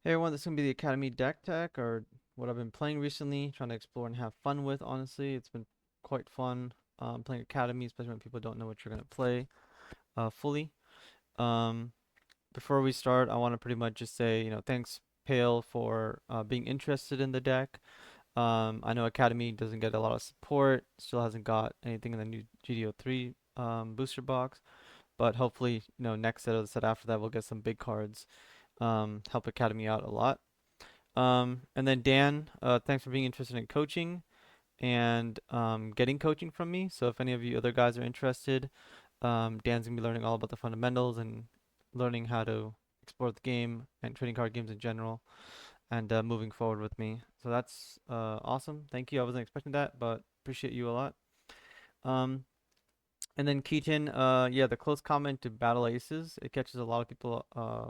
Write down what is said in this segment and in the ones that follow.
Hey everyone, this is gonna be the Academy deck tech, or what I've been playing recently, trying to explore and have fun with. Honestly, it's been quite fun playing Academy, especially when people don't know what you're gonna play fully. Um, Before we start, I want to pretty much just say, thanks Pale for being interested in the deck. I know Academy doesn't get a lot of support, still hasn't got anything in the new GDO3 booster box, but hopefully, next set or the set after that, we'll get some big cards. Help Academy out a lot. And then Dan, thanks for being interested in coaching and getting coaching from me. So if any of you other guys are interested, Dan's gonna be learning all about the fundamentals and learning how to explore the game and trading card games in general, and moving forward with me. So that's awesome. Thank you. I wasn't expecting that, but appreciate you a lot. Um, and then Keaton, yeah, the close comment to Battle Aces, it catches a lot of people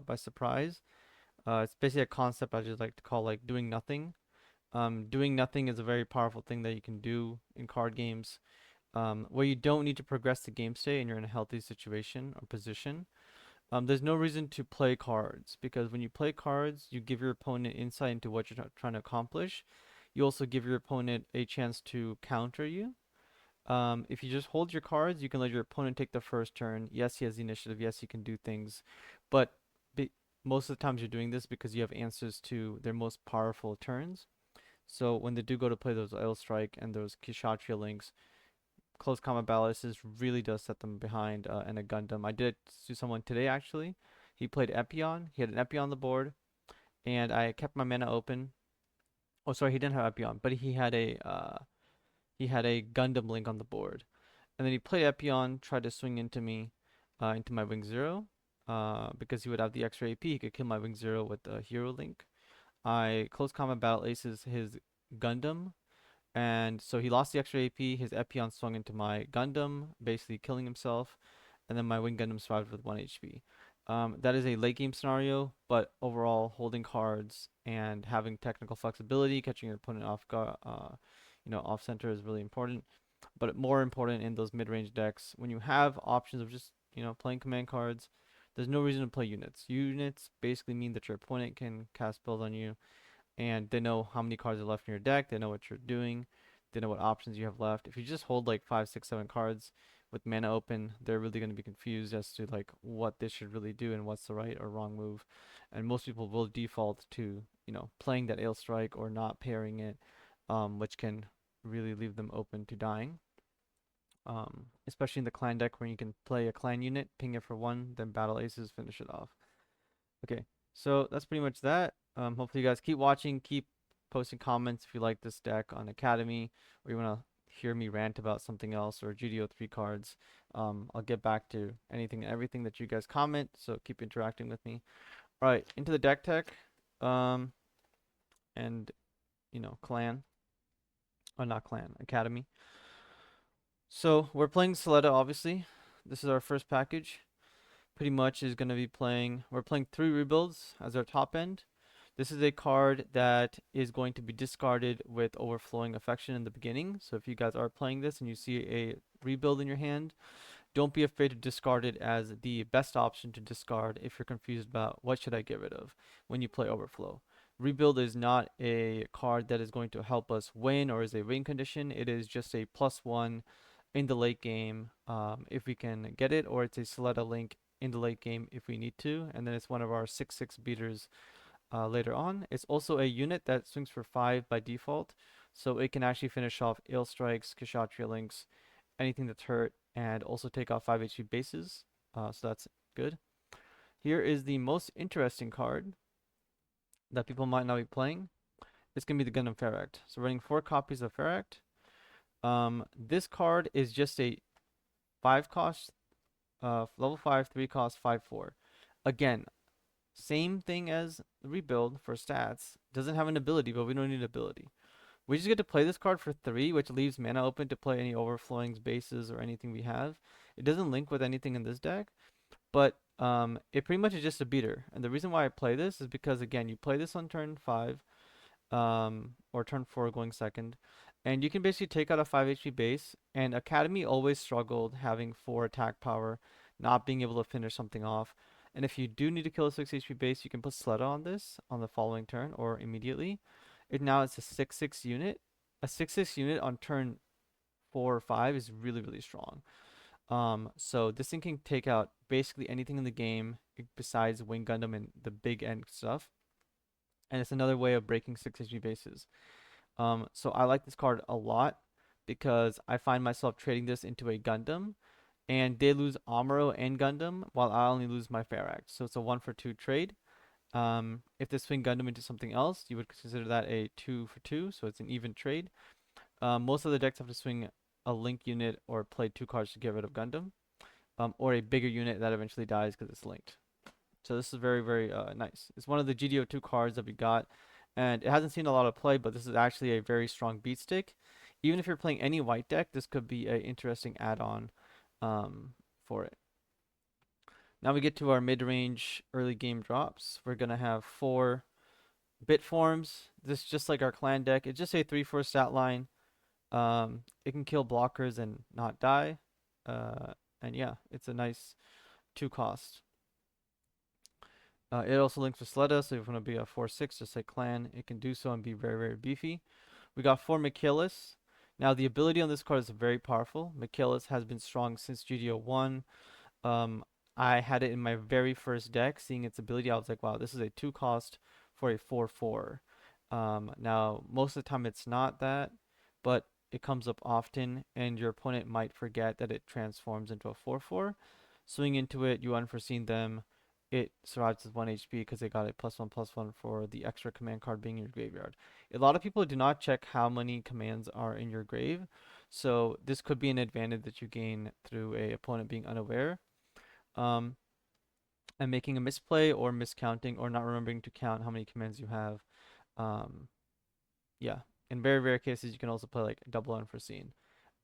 by surprise. It's basically a concept I just like to call like doing nothing. Doing nothing is a very powerful thing that you can do in card games, where you don't need to progress the game state and you're in a healthy situation or position. There's no reason to play cards because when you play cards, you give your opponent insight into what you're trying to accomplish. You also give your opponent a chance to counter you. If you just hold your cards, you can let your opponent take the first turn. Yes, he has the initiative. Yes, he can do things, but be most of the times you're doing this because you have answers to their most powerful turns. So when they do go to play those Oil Strike and those Kshatriya links, close combat ballasts really does set them behind and a Gundam. I did it to someone today actually. He played Epion. He had an Epion on the board, and I kept my mana open. Oh, sorry, he didn't have Epion, but he had a Gundam link on the board. And then he played Epion, tried to swing into me, into my Wing Zero, because he would have the extra AP. He could kill my Wing Zero with the Hero Link. I close combat battle aces his Gundam, and so he lost the extra AP. His Epion swung into my Gundam, basically killing himself, and then my Wing Gundam survived with 1 HP. That is a late game scenario, but overall, holding cards and having technical flexibility, catching your opponent off guard, off center is really important. But more important in those mid-range decks, when you have options of just playing command cards, there's no reason to play units. Units basically mean that your opponent can cast spells on you and they know how many cards are left in your deck. They know what you're doing. They know what options you have left. If you just hold like 5, 6, 7 cards with mana open, they're really going to be confused as to like what this should really do and what's the right or wrong move. And most people will default to playing that Ale Strike or not pairing it, which can really leave them open to dying. Especially in the clan deck where you can play a clan unit, ping it for 1, then battle aces, finish it off. Okay, so that's pretty much that. Hopefully you guys keep watching, keep posting comments if you like this deck on Academy, or you want to hear me rant about something else or GDO3 cards. I'll get back to anything and everything that you guys comment, so keep interacting with me. All right, into the deck tech, um, and clan, or not clan, Academy. So we're playing Soleta, obviously. This is our first package. Pretty much is going to be we're playing 3 rebuilds as our top end. This is a card that is going to be discarded with Overflowing Affection in the beginning. So if you guys are playing this and you see a rebuild in your hand, don't be afraid to discard it as the best option to discard if you're confused about what should I get rid of when you play Overflow. Rebuild is not a card that is going to help us win or is a win condition. It is just a +1 in the late game if we can get it, or it's a Soleta link in the late game if we need to, and then it's one of our 6/6 beaters later on. It's also a unit that swings for 5 by default, so it can actually finish off Ale Strikes, Kshatriya Links, anything that's hurt, and also take off 5 HP bases, so that's good. Here is the most interesting card that people might not be playing. It's going to be the Gundam Ferract. So running 4 copies of Ferract. This card is just a 5 cost, level 5, 3 cost, 5/4. Again, same thing as the rebuild for stats. Doesn't have an ability, but we don't need ability. We just get to play this card for 3, which leaves mana open to play any overflowings, bases, or anything we have. It doesn't link with anything in this deck, but it pretty much is just a beater. And the reason why I play this is because, again, you play this on turn 5, or turn 4 going second, and you can basically take out a 5 HP base, and Academy always struggled having 4 attack power, not being able to finish something off. And if you do need to kill a 6 HP base, you can put Sleda on this on the following turn or immediately. It now it's a 6/6 unit. A 6/6 unit on turn 4 or 5 is really, really strong. So this thing can take out basically anything in the game besides Wing Gundam and the big end stuff. And it's another way of breaking 6 HP bases. So I like this card a lot because I find myself trading this into a Gundam, and they lose Amuro and Gundam while I only lose my Ferract. So it's a 1-for-2 trade. If they swing Gundam into something else, you would consider that a 2-for-2, so it's an even trade. Most of the decks have to swing a Link unit or play 2 cards to get rid of Gundam, or a bigger unit that eventually dies because it's linked. So this is very, very nice. It's one of the GDO2 cards that we got, and it hasn't seen a lot of play, but this is actually a very strong beat stick. Even if you're playing any white deck, this could be an interesting add-on for it. Now we get to our mid-range early game drops. We're going to have 4 bit forms. This is just like our clan deck. It's just a 3/4 stat line. It can kill blockers and not die. And yeah, it's a nice 2 cost. It also links with Sleda, so if you want to be a 4/6, just like clan, it can do so and be very, very beefy. We got 4 Michaelis. Now the ability on this card is very powerful. Michaelis has been strong since GDO 1. I had it in my very first deck. Seeing its ability, I was like, wow, this is a 2 cost for a 4/4. Now, most of the time it's not that, but it comes up often, and your opponent might forget that it transforms into a 4/4. Swing into it, you unforeseen them. It survives with 1 HP because they got a +1/+1 for the extra command card being in your graveyard. A lot of people do not check how many commands are in your grave, so this could be an advantage that you gain through a opponent being unaware. And making a misplay or miscounting or not remembering to count how many commands you have. Yeah, in very rare cases, you can also play like double unforeseen.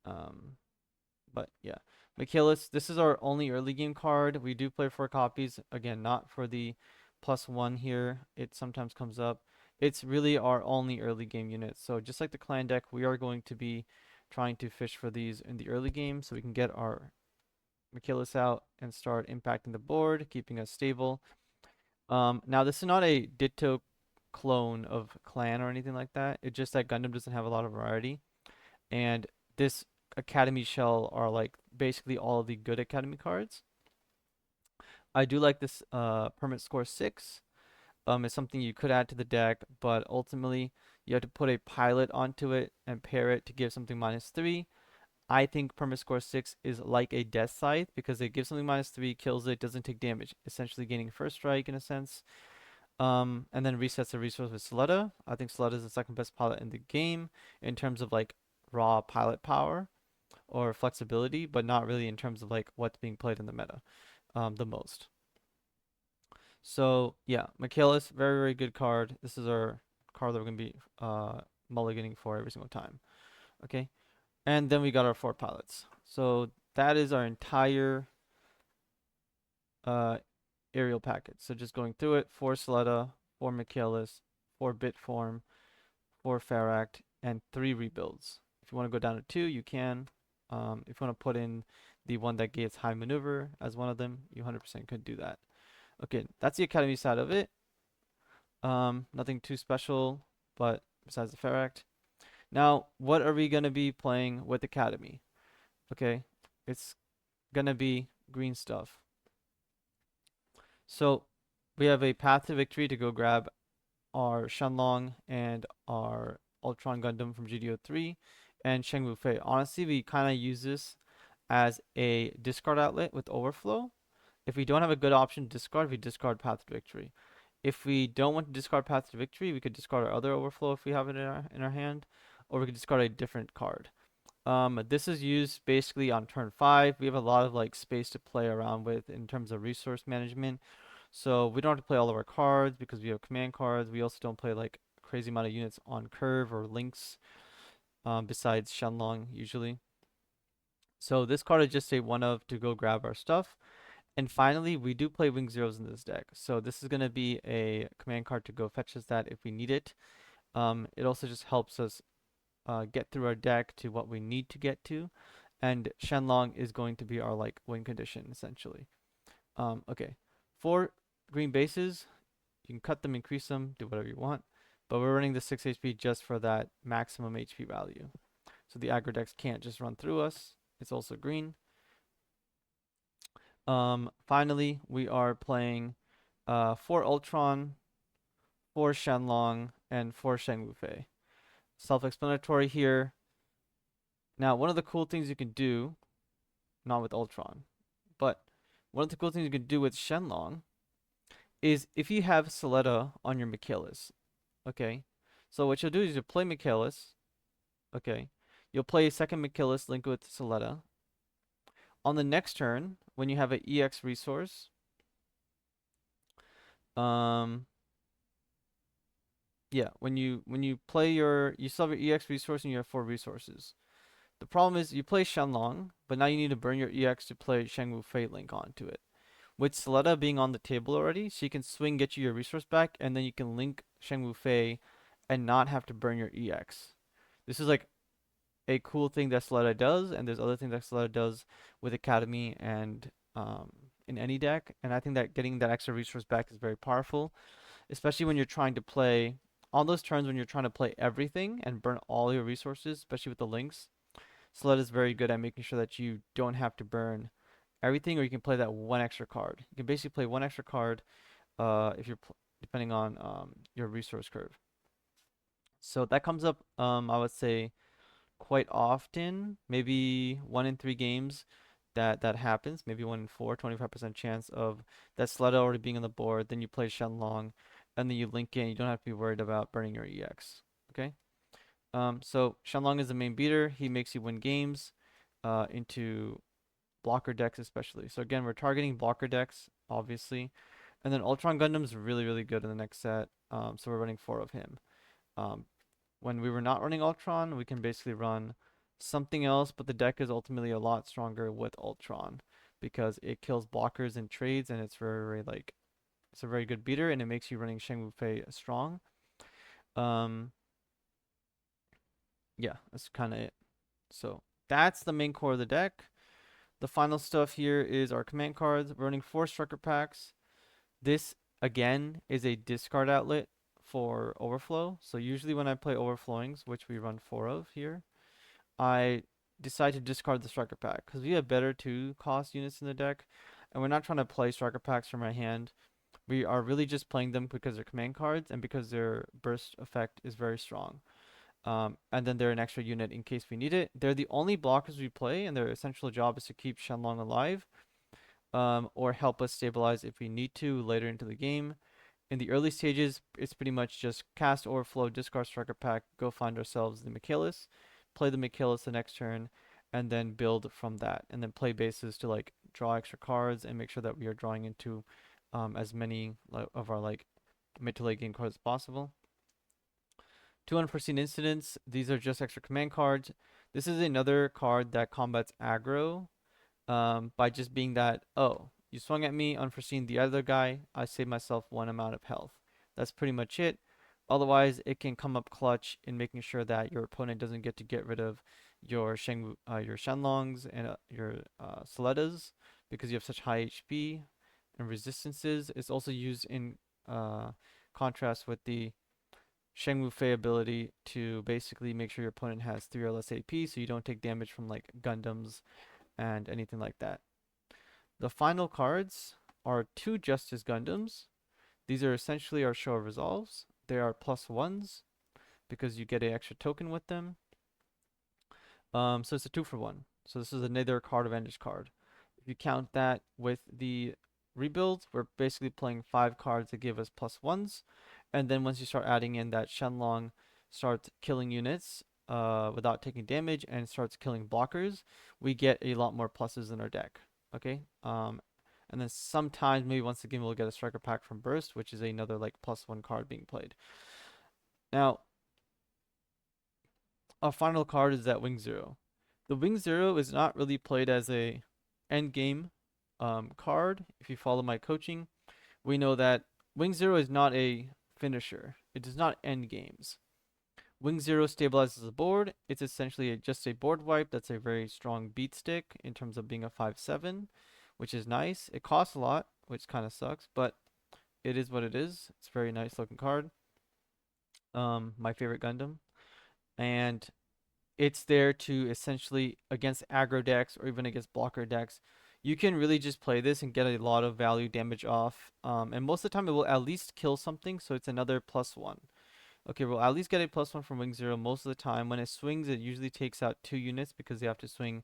But yeah, Michaelis, this is our only early game card. We do play 4 copies. Again, not for the +1 here. It sometimes comes up. It's really our only early game unit. So just like the clan deck, we are going to be trying to fish for these in the early game so we can get our Michaelis out and start impacting the board, keeping us stable. Now this is not a Ditto clone of Clan or anything like that. It's just that Gundam doesn't have a lot of variety, and this Academy shell are like basically all of the good Academy cards. I do like this permit score 6. It's something you could add to the deck, but ultimately you have to put a pilot onto it and pair it to give something -3. I think permit score 6 is like a death scythe because it gives something -3, kills it, doesn't take damage, essentially gaining first strike in a sense. And then resets the resource with Sleda. I think Sleda is the second best pilot in the game in terms of like raw pilot power or flexibility, but not really in terms of like what's being played in the meta the most. So yeah, Michaelis, very, very good card. This is our card that we're going to be mulliganing for every single time. Okay. And then we got our 4 pilots. So that is our entire aerial package. So just going through it, 4 Sleda, 4 Michaelis, 4 Bitform, 4 Ferract, and 3 rebuilds. If you want to go down to 2, you can. If you want to put in the one that gets high maneuver as one of them, you 100% could do that. Okay, that's the Academy side of it. Nothing too special, but besides the Ferract. Now, what are we going to be playing with Academy? Okay, it's going to be green stuff. So we have a path to victory to go grab our Shenlong and our Ultron Gundam from GDO 3 and Shang Wufei. Honestly, we kind of use this as a discard outlet with overflow. If we don't have a good option to discard, we discard path to victory. If we don't want to discard path to victory, we could discard our other overflow if we have it in our hand, or we could discard a different card. This is used basically on turn 5. We have a lot of like space to play around with in terms of resource management. So we don't have to play all of our cards because we have command cards. We also don't play like a crazy amount of units on curve or links, besides Shenlong usually. So this card is just a one of to go grab our stuff. And finally, we do play Wing Zeros in this deck. So this is going to be a command card to go fetch us that if we need it. It also just helps us get through our deck to what we need to get to. And Shenlong is going to be our like win condition essentially. Okay. 4 green bases, you can cut them, increase them, do whatever you want. But we're running the 6 HP just for that maximum HP value. So the aggro decks can't just run through us. It's also green. Finally, we are playing 4 Ultron, 4 Shenlong, and 4 Shang Wufei. Self-explanatory here. Now, one of the cool things you can do, not with Ultron, but one of the cool things you can do with Shenlong is if you have Soletta on your Michaelis, okay? So what you'll do is you'll play Michaelis, okay? You'll play a second Michaelis linked with Soletta. On the next turn, when you have an EX resource, yeah, when you play you still have your EX resource and you have 4 resources. The problem is you play Shenlong, but now you need to burn your EX to play Shang Wufei link onto it. With Soletta being on the table already, she can swing, get you your resource back, and then you can link Shang Wufei and not have to burn your EX. This is like a cool thing that Soletta does, and there's other things that Soletta does with Academy and in any deck. And I think that getting that extra resource back is very powerful, especially when you're trying to play on those turns when you're trying to play everything and burn all your resources, especially with the links. Sled is very good at making sure that you don't have to burn everything, or you can play that one extra card. You can basically play one extra card if you're depending on your resource curve. So that comes up, I would say, quite often. Maybe 1 in 3 games that happens. Maybe 1 in 4, 25% chance of that Sled already being on the board. Then you play Shenlong, and then you link in. You don't have to be worried about burning your EX. Okay. So Shenlong is the main beater. He makes you win games into blocker decks especially. So again, we're targeting blocker decks, obviously. And then Ultron Gundam's really, really good in the next set. So we're running 4 of him. When we were not running Ultron, we can basically run something else, but the deck is ultimately a lot stronger with Ultron because it kills blockers in trades, and it's very, very like it's a very good beater, and it makes you running Shang Wufei strong. Yeah, that's kind of it. So that's the main core of the deck. The final stuff here is our command cards. We're running 4 striker packs. This again is a discard outlet for overflow. So usually when I play overflowings, which we run 4 of here, I decide to discard the striker pack because we have better 2 cost units in the deck, and we're not trying to play striker packs from my hand. We are really just playing them because they're command cards and because their burst effect is very strong. And then they're an extra unit in case we need it. They're the only blockers we play, and their essential job is to keep Shenlong alive, or help us stabilize if we need to later into the game. In the early stages, it's pretty much just cast overflow, discard striker pack, go find ourselves the Michaelis, play the Michaelis the next turn, and then build from that. And then play bases to like draw extra cards and make sure that we are drawing into as many of our like mid to late game cards as possible. 2 unforeseen incidents. These are just extra command cards. This is another card that combats aggro by just being that, oh, you swung at me, unforeseen the other guy, I save myself 1 amount of health. That's pretty much it. Otherwise, it can come up clutch in making sure that your opponent doesn't get rid of your your Shenlongs and your Solettas because you have such high HP and resistances. It's also used in contrast with the Shang Wufei ability to basically make sure your opponent has 3 or less AP so you don't take damage from like Gundams and anything like that. The final cards are 2 Justice Gundams. These are essentially our show of resolves. They are +1s because you get an extra token with them. So it's a 2 for 1. So this is another card advantage card. If you count that with the rebuild, we're basically playing 5 cards that give us +1s. And then once you start adding in that Shenlong starts killing units without taking damage and starts killing blockers, we get a lot more pluses in our deck. Okay. And then sometimes maybe once again we'll get a striker pack from Burst, which is another like +1 card being played. Now, our final card is that Wing Zero. The Wing Zero is not really played as a end game card. If you follow my coaching, we know that Wing Zero is not a finisher. It does not end games. Wing Zero stabilizes the board. It's essentially just a board wipe that's a very strong beat stick in terms of being a 5/7, which is nice. It costs a lot, which kind of sucks, but it is what it is. It's a very nice looking card. My favorite Gundam, and it's there to essentially against aggro decks or even against blocker decks. You can really just play this and get a lot of value damage off. And most of the time it will at least kill something, so it's another +1. Okay, we'll at least get a +1 from Wing Zero most of the time. When it swings, it usually takes out 2 units because they have to swing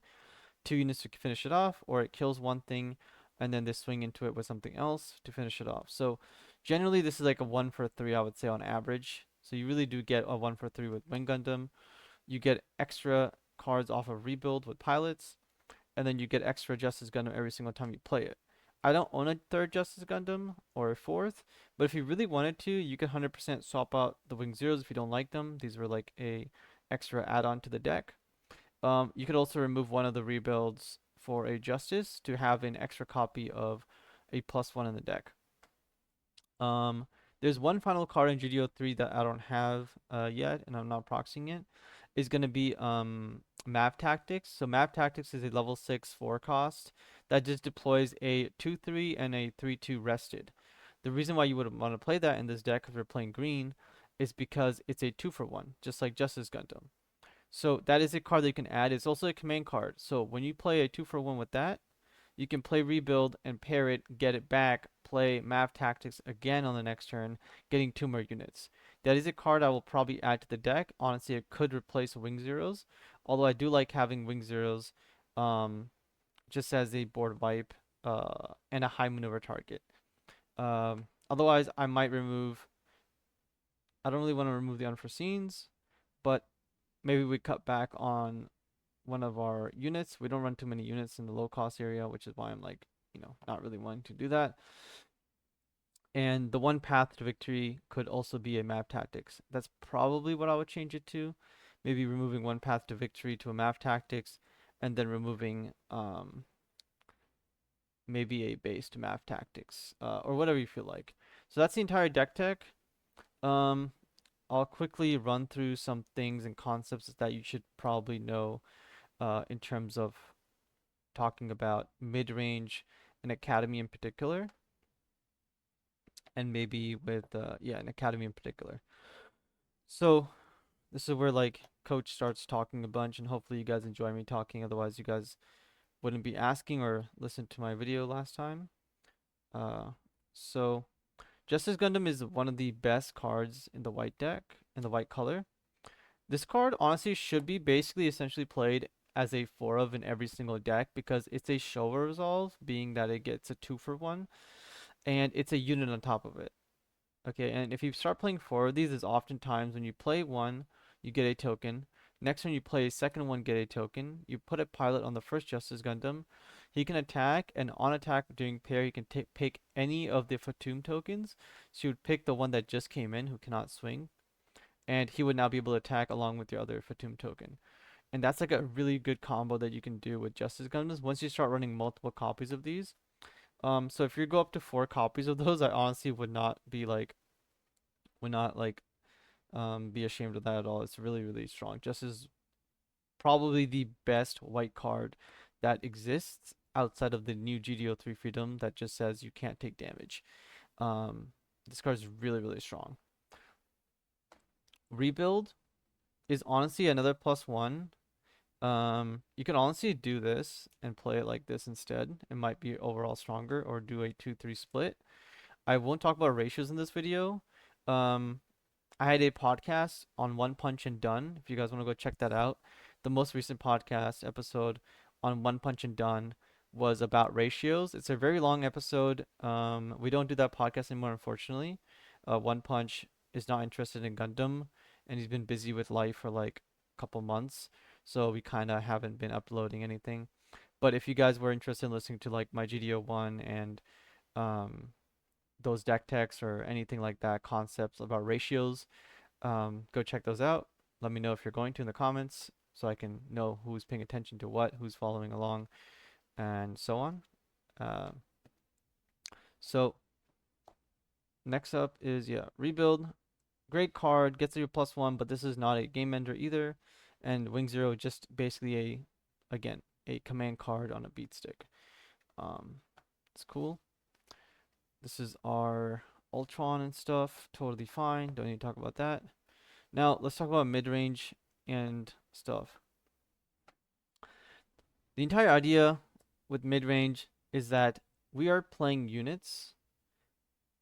2 units to finish it off, or it kills one thing and then they swing into it with something else to finish it off. So generally this is like a 1 for 3, I would say, on average. So you really do get a 1 for 3 with Wing Gundam. You get extra cards off of rebuild with pilots, and then you get extra Justice Gundam every single time you play it. I don't own a third Justice Gundam or a fourth, but if you really wanted to, you could 100% swap out the Wing Zeros if you don't like them. These were like a extra add-on to the deck. You could also remove one of the rebuilds for a Justice to have an extra copy of a +1 in the deck. Um, there's one final card in GDO 3 that I don't have yet, and I'm not proxying it. Is going to be Map Tactics. So Map Tactics is a level 6 4 cost that just deploys a 2/3 and a 3/2 rested. The reason why you would want to play that in this deck if you're playing green is because it's a 2 for 1, just like Justice Gundam. So that is a card that you can add. It's also a command card. So when you play a 2 for 1 with that, you can play Rebuild and pair it, get it back, play Map Tactics again on the next turn, getting 2 more units. That is a card I will probably add to the deck. Honestly, it could replace Wing Zeros, although I do like having Wing Zeros just as a board wipe and a high maneuver target. Otherwise, I might remove. I don't really want to remove the unforeseens, but maybe we cut back on one of our units. We don't run too many units in the low cost area, which is why I'm like, not really wanting to do that. And the one path to victory could also be a map tactics. That's probably what I would change it to. Maybe removing one path to victory to a map tactics, and then removing maybe a base to map tactics, or whatever you feel like. So that's the entire deck tech. Um, I'll quickly run through some things and concepts that you should probably know in terms of talking about mid-range and academy in particular, and maybe with an academy in particular. So this is where like coach starts talking a bunch, and hopefully you guys enjoy me talking. Otherwise, you guys wouldn't be asking or listened to my video last time. Uh, so Justice Gundam is one of the best cards in the white deck, in the white color. This card honestly should be basically essentially played as a 4 of in every single deck because it's a show resolve, being that it gets a 2 for 1, and it's a unit on top of it. Okay, and if you start playing 4 of these, is oftentimes when you play one, you get a token. Next when you play a second one, get a token. You put a pilot on the first Justice Gundam. He can attack, and on attack during pair, he can pick any of the Fatum tokens. So you would pick the one that just came in, who cannot swing, and he would now be able to attack along with your other Fatum token. And that's like a really good combo that you can do with Justice Gundams once you start running multiple copies of these. So if you go up to 4 copies of those, I honestly would not like be ashamed of that at all. It's really, really strong. Justice is probably the best white card that exists outside of the new GDO 3 Freedom that just says you can't take damage. Um, this card is really, really strong. Rebuild is honestly another +1. You can honestly do this and play it like this instead. It might be overall stronger, or do a 2-3 split. I won't talk about ratios in this video. Um, I had a podcast on One Punch and Done. If you guys want to go check that out, the most recent podcast episode on One Punch and Done was about ratios. It's a very long episode. We don't do that podcast anymore, unfortunately. One Punch is not interested in Gundam, and he's been busy with life for like a couple months, so we kind of haven't been uploading anything. But if you guys were interested in listening to like my GDO 1 and um, those deck techs or anything like that, concepts about ratios, go check those out. Let me know if you're going to in the comments so I can know who's paying attention to what, who's following along, and so on. Uh, so next up is Rebuild. Great card, gets you a +1, but this is not a game ender either. And Wing Zero just basically again, a command card on a beat stick. It's cool. This is our ultron and stuff. Totally fine. Don't need to talk about that. Now let's talk about mid-range and stuff. The entire idea with mid-range is that we are playing units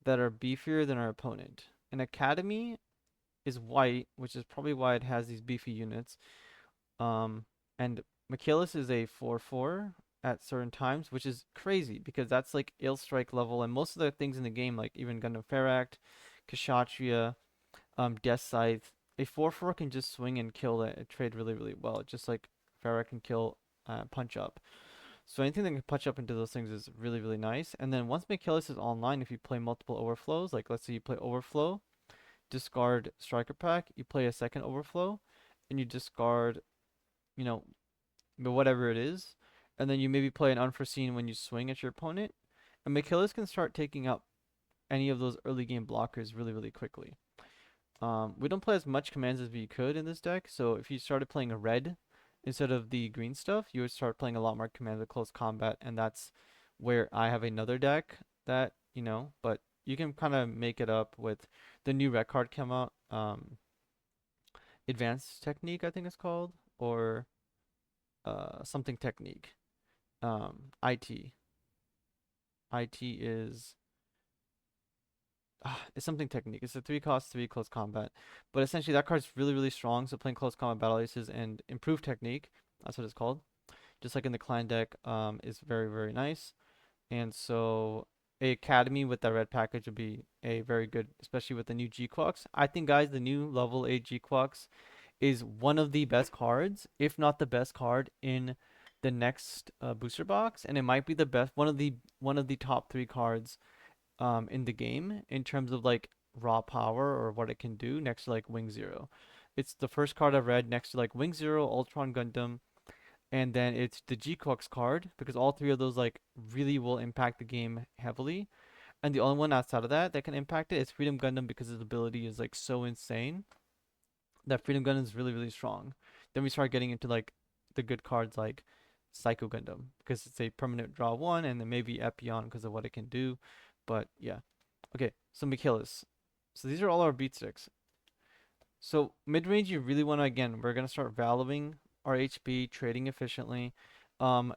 that are beefier than our opponent. An academy is white, which is probably why it has these beefy units. And Michaelis is a 4/4 at certain times, which is crazy because that's like ill strike level, and most of the things in the game, like even Gundam Ferract, Kshatriya, Death Scythe, a 4/4 can just swing and kill a trade really, really well, just like Ferract can kill punch up. So anything that can punch up into those things is really, really nice. And then once Michaelis is online, if you play multiple overflows, like let's say you play overflow, discard striker pack, you play a second overflow, and you discard, you know, whatever it is, and then you maybe play an unforeseen when you swing at your opponent, and Michaelis can start taking out any of those early game blockers really, really quickly. We don't play as much commands as we could in this deck, so if you started playing a red instead of the green stuff, you would start playing a lot more commands with close combat, and that's where I have another deck that, but you can kind of make it up with the new red card come out, Advanced Technique, I think it's called, or something technique. IT. IT is it's something technique. It's a 3 cost 3 close combat. But essentially that card's really, really strong. So playing close combat battle aces and improved technique, that's what it's called. Just like in the clan deck, is very, very nice. And so a academy with that red package would be a very good, especially with the new G-Quux. I think guys, the new level 8 G-Quux is one of the best cards, if not the best card in the next booster box, and it might be the best one of the top 3 cards in the game in terms of like raw power or what it can do next to like Wing Zero. It's the first card I've read next to like Wing Zero, Ultron Gundam, and then it's the G-Quux card because all 3 of those like really will impact the game heavily. And the only one outside of that that can impact it is Freedom Gundam because his ability is like so insane that Freedom Gundam is really, really strong. Then we start getting into like the good cards like Psycho Gundam because it's a permanent draw 1, and then maybe Epion because of what it can do. But yeah. Okay, so Michaelis. So these are all our beat sticks. So mid range, you really want to, again, we're going to start valuing our HP, trading efficiently,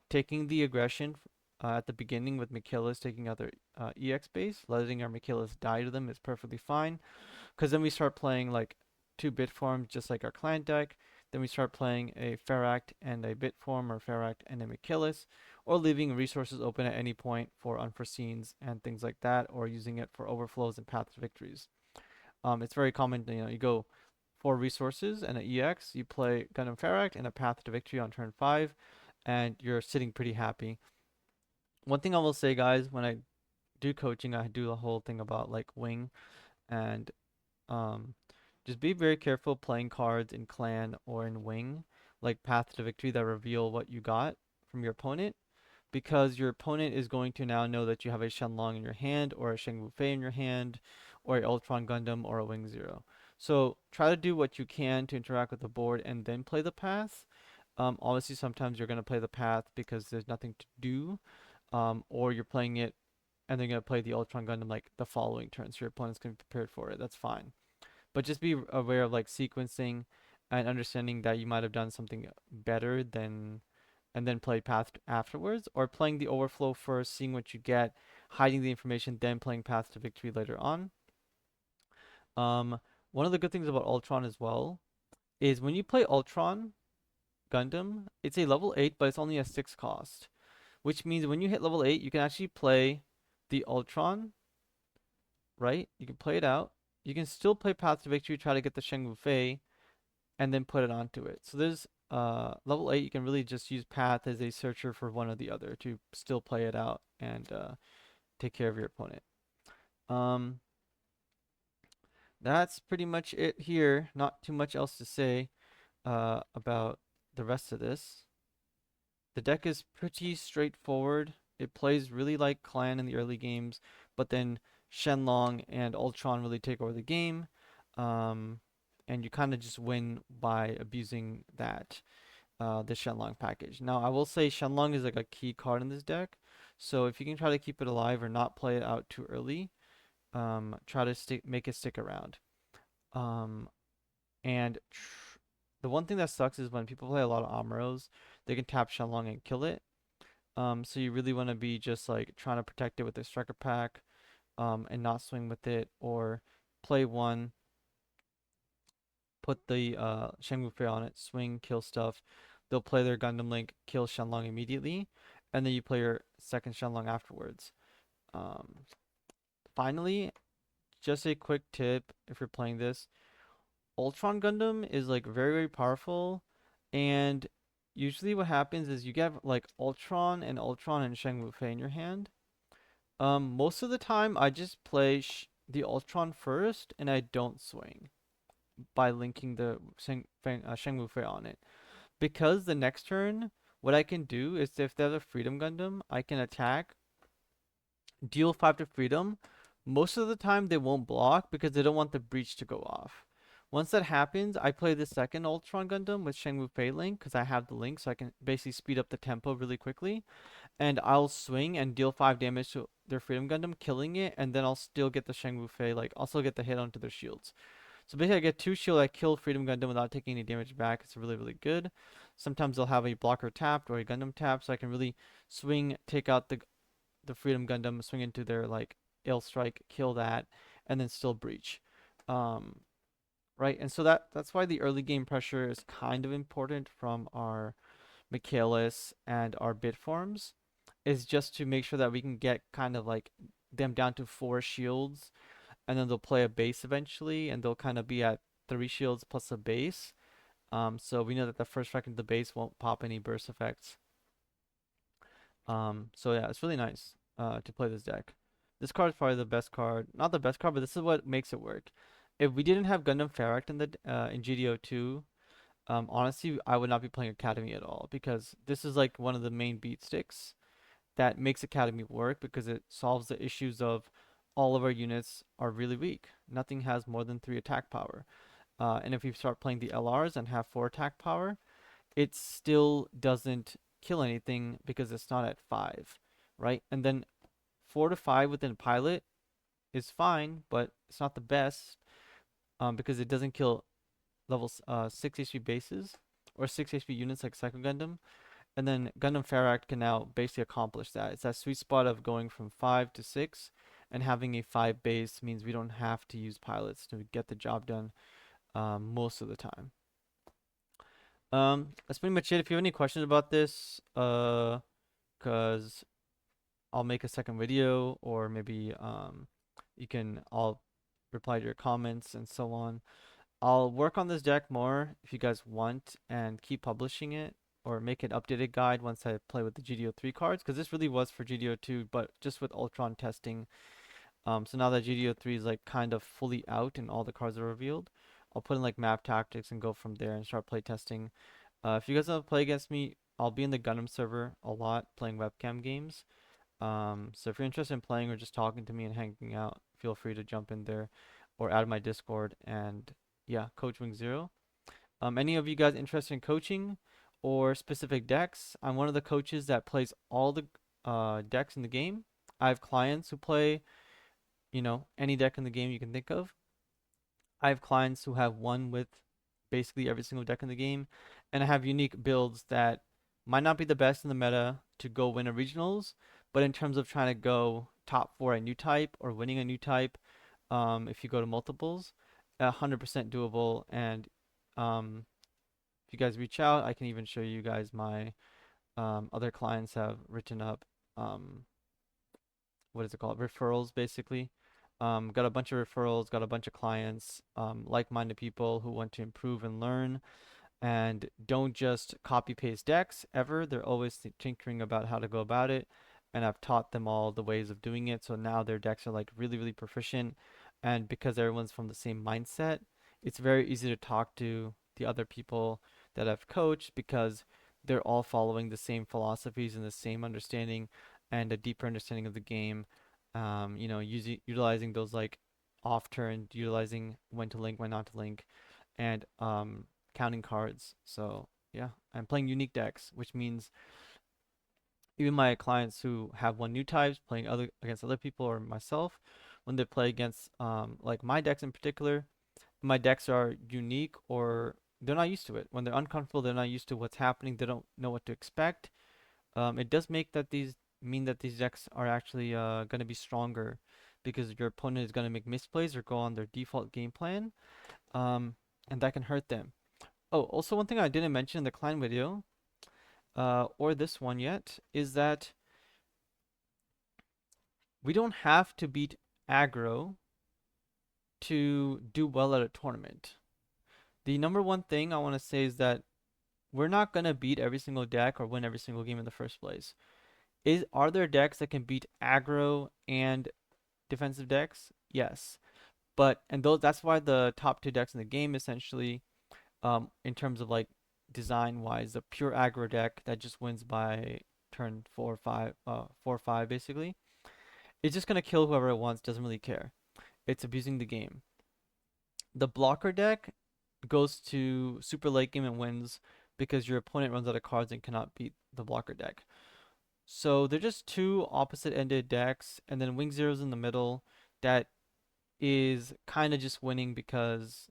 taking the aggression at the beginning with Michaelis, taking out their EX base, letting our Michaelis die to them is perfectly fine. Because then we start playing like 2 bit forms, just like our clan deck. Then we start playing a Ferract and a bit form, or Ferract and a Michaelis, or leaving resources open at any point for unforeseens and things like that, or using it for overflows and path to victories. It's very common, you go 4 resources and an EX, you play Gundam Ferract and a path to victory on turn 5, and you're sitting pretty happy. One thing I will say, guys, when I do coaching, I do the whole thing about like wing and um, just be very careful playing cards in clan or in wing, like Path to Victory, that reveal what you got from your opponent, because your opponent is going to now know that you have a Shenlong in your hand, or a Shang Fei in your hand, or a Ultron Gundam, or a Wing Zero. So try to do what you can to interact with the board and then play the path. Obviously, sometimes you're going to play the path because there's nothing to do, or you're playing it and they're going to play the Ultron Gundam like the following turn, so your opponent's going to be prepared for it. That's fine. But just be aware of like sequencing and understanding that you might have done something better than and then play path afterwards, or playing the overflow first, seeing what you get, hiding the information, then playing path to victory later on. Um, One of the good things about Ultron as well is when you play Ultron Gundam, it's a level 8, but it's only a 6 cost, which means when you hit level 8, you can actually play the Ultron, right? You can play it out. You can still play Path to Victory, try to get the Shang Fei, and then put it onto it. So there's level 8, you can really just use Path as a searcher for one or the other to still play it out and take care of your opponent. Um, that's pretty much it here. Not too much else to say about the rest of this. The deck is pretty straightforward. It plays really like Clan in the early games, but then Shenlong and Ultron really take over the game. Um, and you kind of just win by abusing the Shenlong package. Now, I will say Shenlong is like a key card in this deck. So if you can try to keep it alive or not play it out too early, try to make it stick around. Um, and the one thing that sucks is when people play a lot of Amuros, they can tap Shenlong and kill it. So you really want to be just like trying to protect it with the striker pack, and not swing with it, or play one, put the Shang Wu on it, swing, kill stuff. They'll play their Gundam Link, kill Shenlong immediately, and then you play your second Shenlong afterwards. Um, Finally, just a quick tip if you're playing this. Ultron Gundam is like very, very powerful, and usually what happens is you get like Ultron and Shang Wu in your hand. Most of the time I just play the Ultron first and I don't swing by linking the Shang Wu on it. Because the next turn, what I can do is if there's a Freedom Gundam, I can attack, deal 5 to Freedom. Most of the time they won't block because they don't want the breach to go off. Once that happens, I play the second Ultron Gundam with Shang Wu Fei Link because I have the link, so I can basically speed up the tempo really quickly. And I'll swing and deal 5 damage to their Freedom Gundam, killing it, and then I'll still get the Shang Wu Fei, like, I'll still get the hit onto their shields. So basically, I get 2 shield, I kill Freedom Gundam without taking any damage back. It's really, really good. Sometimes they'll have a blocker tapped or a Gundam tapped, so I can really swing, take out the Freedom Gundam, swing into their, like, ill strike, kill that, and then still breach. Um, right? And so that's why the early game pressure is kind of important from our Michaelis and our bit forms, is just to make sure that we can get kind of like them down to 4 shields, and then they'll play a base eventually, and they'll kind of be at 3 shields plus a base. So we know that the first strike into the base won't pop any burst effects. So yeah, it's really nice to play this deck. This card is probably the best card, not the best card, but this is what makes it work. If we didn't have Gundam Ferract in GDO2, honestly, I would not be playing Academy at all because this is like one of the main beat sticks that makes Academy work because it solves the issues of all of our units are really weak. Nothing has more than 3 attack power. And if you start playing the LRs and have 4 attack power, it still doesn't kill anything because it's not at 5, right? And then 4 to 5 within pilot is fine, but it's not the best because it doesn't kill level 6 HP bases or 6 HP units like Psycho Gundam. And then Gundam Ferract can now basically accomplish that. It's that sweet spot of going from 5 to 6, and having a 5 base means we don't have to use pilots to get the job done most of the time. That's pretty much it. If you have any questions about this, cause I'll make a second video, or maybe I'll reply to your comments and so on. I'll work on this deck more if you guys want and keep publishing it or make an updated guide once I play with the GDO3 cards, because this really was for GDO2, but just with Ultron testing. So now that GDO3 is like kind of fully out and all the cards are revealed, I'll put in like map tactics and go from there and start play testing. If you guys want to play against me, I'll be in the Gundam server a lot playing webcam games. So if you're interested in playing or just talking to me and hanging out, feel free to jump in there or add my Discord, and yeah, Coach Wing Zero. Any of you guys interested in coaching or specific decks? I'm one of the coaches that plays all the decks in the game. I have clients who play, any deck in the game you can think of. I have clients who have won with basically every single deck in the game, and I have unique builds that might not be the best in the meta to go win a regionals, but in terms of trying to go top 4 a new type or winning a new type, if you go to multiples, 100% doable. And if you guys reach out, I can even show you guys my other clients have written up, what is it called? Referrals, basically. Got a bunch of referrals, got a bunch of clients, like-minded people who want to improve and learn and don't just copy paste decks ever. They're always tinkering about how to go about it. And I've taught them all the ways of doing it. So now their decks are like really, really proficient. And because everyone's from the same mindset, it's very easy to talk to the other people that I've coached because they're all following the same philosophies and the same understanding and a deeper understanding of the game. Utilizing those like off turn, utilizing when to link, when not to link, and counting cards. So yeah, I'm playing unique decks, which means Even my clients who have one new types playing other against other people or myself, when they play against like my decks in particular, my decks are unique or they're not used to it. When they're uncomfortable, they're not used to what's happening. They don't know what to expect. It does make that these mean that these decks are actually going to be stronger because your opponent is going to make misplays or go on their default game plan, um, and that can hurt them. Oh, also one thing I didn't mention in the client video, or this one yet, is that we don't have to beat aggro to do well at a tournament. The number one thing I want to say is that we're not going to beat every single deck or win every single game in the first place. Are there decks that can beat aggro and defensive decks? Yes. But and those that's why the top two decks in the game essentially, in terms of like design wise, the pure aggro deck that just wins by turn 4 or 5 basically. It's just gonna kill whoever it wants, doesn't really care. It's abusing the game. The blocker deck goes to super late game and wins because your opponent runs out of cards and cannot beat the blocker deck. So they're just two opposite ended decks, and then Wing Zero's in the middle that is kind of just winning because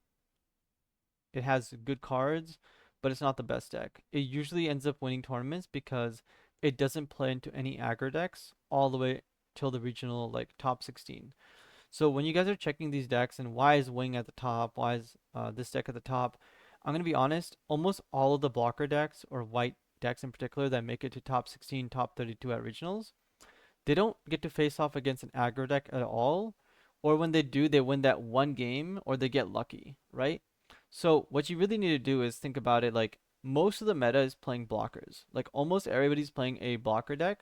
it has good cards, but it's not the best deck. It usually ends up winning tournaments because it doesn't play into any aggro decks all the way till the regional like top 16. So when you guys are checking these decks and why is Wing at the top, why is this deck at the top, I'm gonna be honest, almost all of the blocker decks or white decks in particular that make it to top 16, top 32 at regionals, they don't get to face off against an aggro deck at all, or when they do, they win that one game or they get lucky, right? So what you really need to do is think about it like most of the meta is playing blockers. Like almost everybody's playing a blocker deck,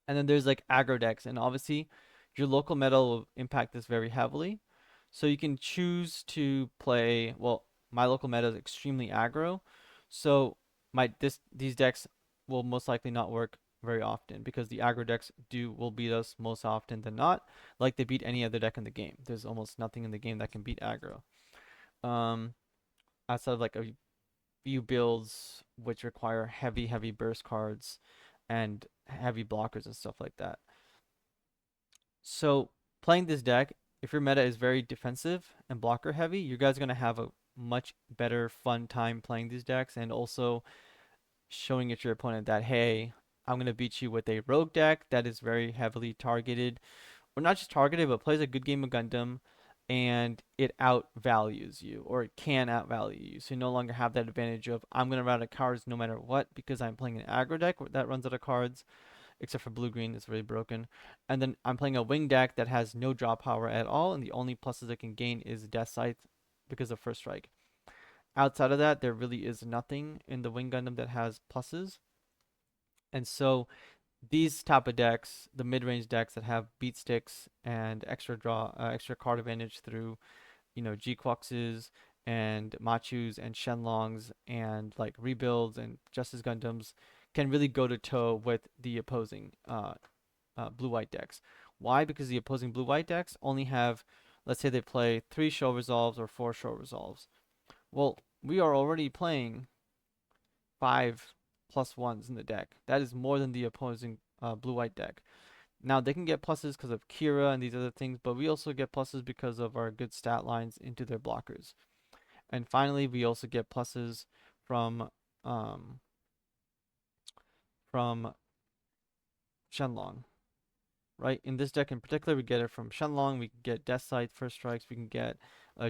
and then there's like aggro decks, and obviously your local meta will impact this very heavily. So you can choose to play, well, my local meta is extremely aggro, so these decks will most likely not work very often because the aggro decks will beat us most often than not, like they beat any other deck in the game. There's almost nothing in the game that can beat aggro. Um, Outside of like a few builds which require heavy burst cards and heavy blockers and stuff like that. So playing this deck, if your meta is very defensive and blocker heavy, you guys are gonna have a much better fun time playing these decks and also showing it to your opponent that hey, I'm gonna beat you with a rogue deck that is very heavily targeted, or not just targeted, but plays a good game of Gundam and it outvalues you or it can outvalue you. So you no longer have that advantage of I'm gonna run out of cards no matter what because I'm playing an aggro deck that runs out of cards except for blue green, it's really broken. And then I'm playing a wing deck that has no draw power at all, and the only pluses it can gain is Death Scythe because of first strike. Outside of that, there really is nothing in the Wing Gundam that has pluses. And so these type of decks, the mid-range decks that have beat sticks and extra card advantage through, G-Quuxes and Machus and Shenlongs and like rebuilds and Justice Gundams can really go to toe with the opposing blue-white decks. Why? Because the opposing blue-white decks only have, let's say they play 3 show resolves or 4 show resolves. Well, we are already playing 5+1s in the deck. That is more than the opposing blue-white deck. Now they can get pluses because of Kira and these other things, but we also get pluses because of our good stat lines into their blockers. And finally, we also get pluses from um, from Shenlong, right? In this deck in particular, we get it from Shenlong. We can get Death Sight first strikes. We can get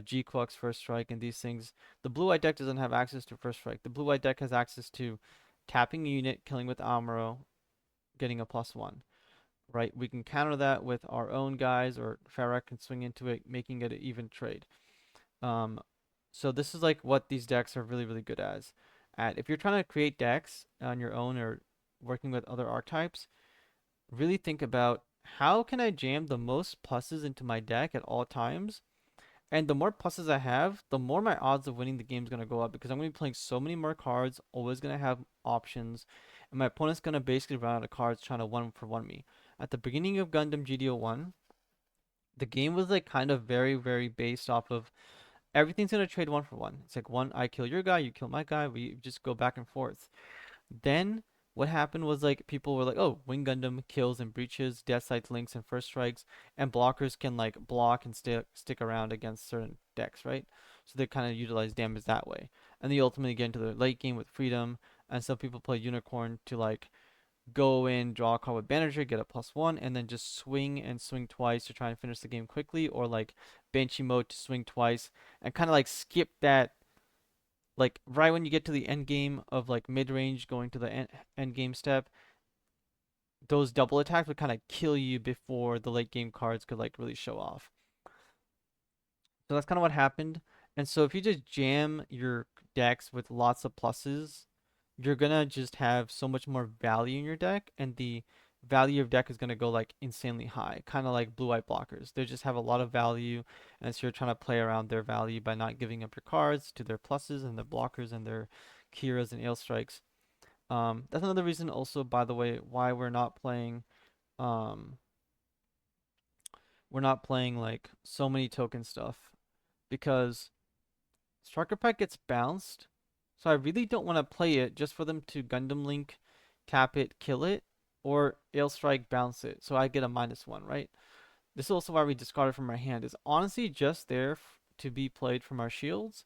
G-Quux first strike and these things. The blue-white deck doesn't have access to first strike. The blue-white deck has access to tapping a unit, killing with Amuro, getting a +1. Right? We can counter that with our own guys, or Farrak can swing into it, making it an even trade. Um, so this is like what these decks are really, really good as. If you're trying to create decks on your own or working with other archetypes, really think about how can I jam the most pluses into my deck at all times. And the more pluses I have, the more my odds of winning the game is going to go up because I'm going to be playing so many more cards, always going to have options, and my opponent's going to basically run out of cards trying to one for one me. At the beginning of Gundam GDO1, the game was like kind of very, very based off of everything's going to trade one for one. It's like one, I kill your guy, you kill my guy, we just go back and forth. Then what happened was like people were like, oh, Wing Gundam kills and breaches, death sights, links, and first strikes, and blockers can like block and stick around against certain decks, right? So they kind of utilize damage that way, and they ultimately get into the late game with freedom. And some people play Unicorn to like go in, draw a card with Bandager, get a +1, and then just swing and swing twice to try and finish the game quickly, or like Banshee mode to swing twice and kind of like skip that, like right when you get to the end game of like mid range going to the end game step, those double attacks would kind of kill you before the late game cards could like really show off. So that's kind of what happened. And so if you just jam your decks with lots of pluses, you're gonna just have so much more value in your deck, and the value of deck is gonna go like insanely high, kind of like blue-white blockers. They just have a lot of value, and so you're trying to play around their value by not giving up your cards to their pluses and their blockers and their Kiras and Ale Strikes. That's another reason also, by the way, why um we're not playing like so many token stuff, because Striker Pack gets bounced, so I really don't want to play it just for them to Gundam Link, tap it, kill it, or Ale Strike, bounce it, so I get a -1, right? This is also why we discard it from our hand. It's honestly just there to be played from our shields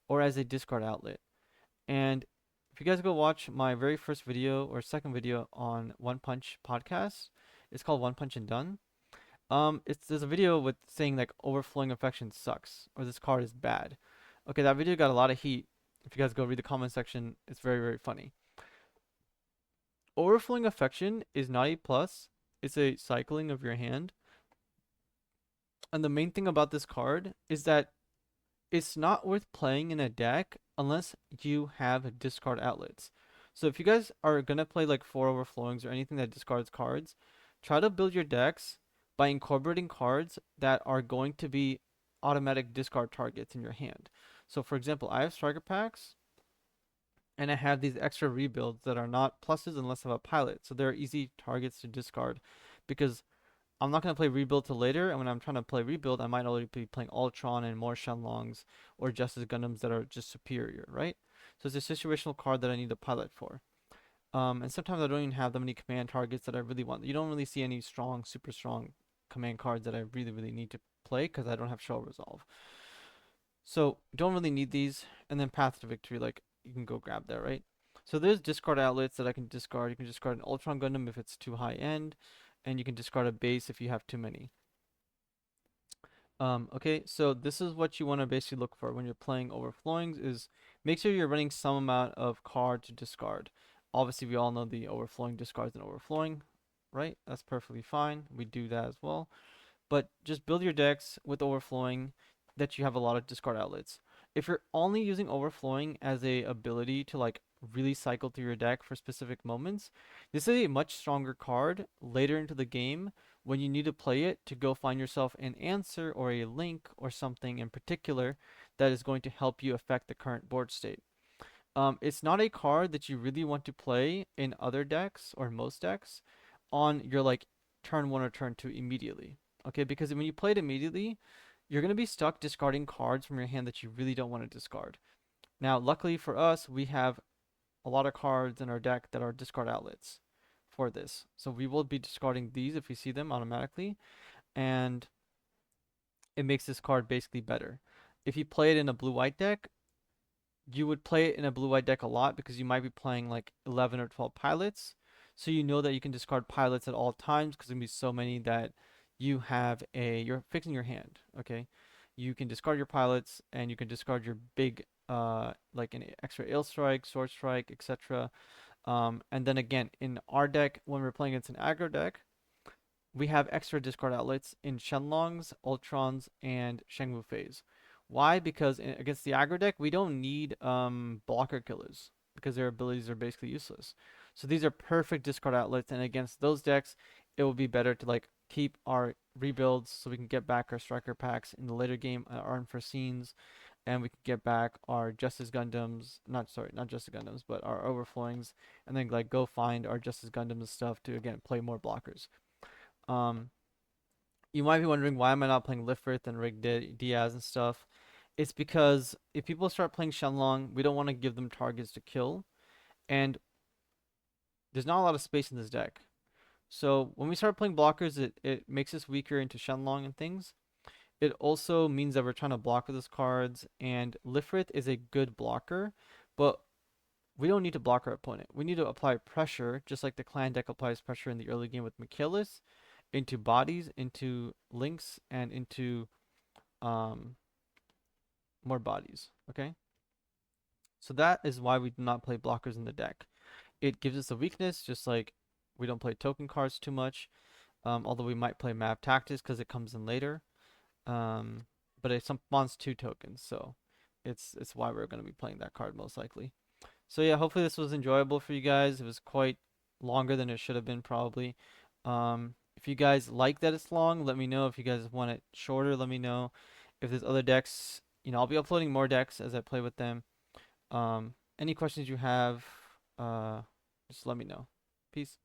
or as a discard outlet. And if you guys go watch my very first video or second video on One Punch podcast, it's called One Punch and Done. There's a video with saying like overflowing affection sucks or this card is bad. Okay, that video got a lot of heat. If you guys go read the comment section, it's very, very funny. Overflowing affection is not a plus. It's a cycling of your hand. And the main thing about this card is that it's not worth playing in a deck unless you have discard outlets. So if you guys are gonna play like 4 overflowings or anything that discards cards, try to build your decks by incorporating cards that are going to be automatic discard targets in your hand. So for example, I have striker packs and I have these extra rebuilds that are not pluses unless I have a pilot. So they're easy targets to discard because I'm not going to play rebuild till later, and when I'm trying to play rebuild, I might already be playing Ultron and more Shenlongs or Justice Gundams that are just superior, right? So it's a situational card that I need a pilot for. And sometimes I don't even have that many command targets that I really want. You don't really see any strong, super strong command cards that I really, really need to play because I don't have Shell Resolve. So don't really need these. And then Path to Victory, like you can go grab that, right? So there's discard outlets that I can discard. You can discard an Ultron Gundam if it's too high end, and you can discard a base if you have too many. Okay, so this is what you want to basically look for when you're playing overflowings is make sure you're running some amount of card to discard. Obviously, we all know the overflowing discards and overflowing, right? That's perfectly fine. We do that as well. But just build your decks with overflowing that you have a lot of discard outlets. If you're only using overflowing as a ability to like really cycle through your deck for specific moments, this is a much stronger card later into the game when you need to play it to go find yourself an answer or a link or something in particular that is going to help you affect the current board state. It's not a card that you really want to play in other decks or most decks on your like turn 1 or turn 2 immediately. Okay, because when you play it immediately, you're going to be stuck discarding cards from your hand that you really don't want to discard. Now, luckily for us, we have a lot of cards in our deck that are discard outlets for this. So we will be discarding these if we see them automatically, and it makes this card basically better. If you play it in a blue-white deck, you would play it in a blue-white deck a lot because you might be playing like 11 or 12 pilots. So you know that you can discard pilots at all times because there's gonna be so many that you're fixing your hand, okay? You can discard your pilots and you can discard your big like an extra ale strike, sword strike, etc. And then again in our deck when we're playing against an aggro deck, we have extra discard outlets in Shenlongs, Ultrons, and Shang phase. Why? Because against the aggro deck, we don't need blocker killers because their abilities are basically useless. So these are perfect discard outlets, and against those decks, it will be better to like keep our rebuilds so we can get back our striker packs in the later game, our unforeseens, and we can get back our Justice Gundams, not Justice Gundams, but our overflowings, and then like go find our Justice Gundams stuff to again play more blockers. Um, you might be wondering why am I not playing Lifrith and Rig Diaz and stuff. It's because if people start playing Shenlong, we don't want to give them targets to kill. And there's not a lot of space in this deck. So when we start playing blockers, it makes us weaker into Shenlong and things. It also means that we're trying to block with those cards, and Lifrith is a good blocker, but we don't need to block our opponent. We need to apply pressure, just like the clan deck applies pressure in the early game with Michaelis, into bodies, into links, and into um, more bodies. Okay? So that is why we do not play blockers in the deck. It gives us a weakness, just like we don't play token cards too much, although we might play map tactics because it comes in later. Um, but it spawns 2 tokens, so it's why we're going to be playing that card most likely. So yeah, hopefully this was enjoyable for you guys. It was quite longer than it should have been probably. If you guys like that it's long, let me know. If you guys want it shorter, let me know. If there's other decks, I'll be uploading more decks as I play with them. Any questions you have, just let me know. Peace.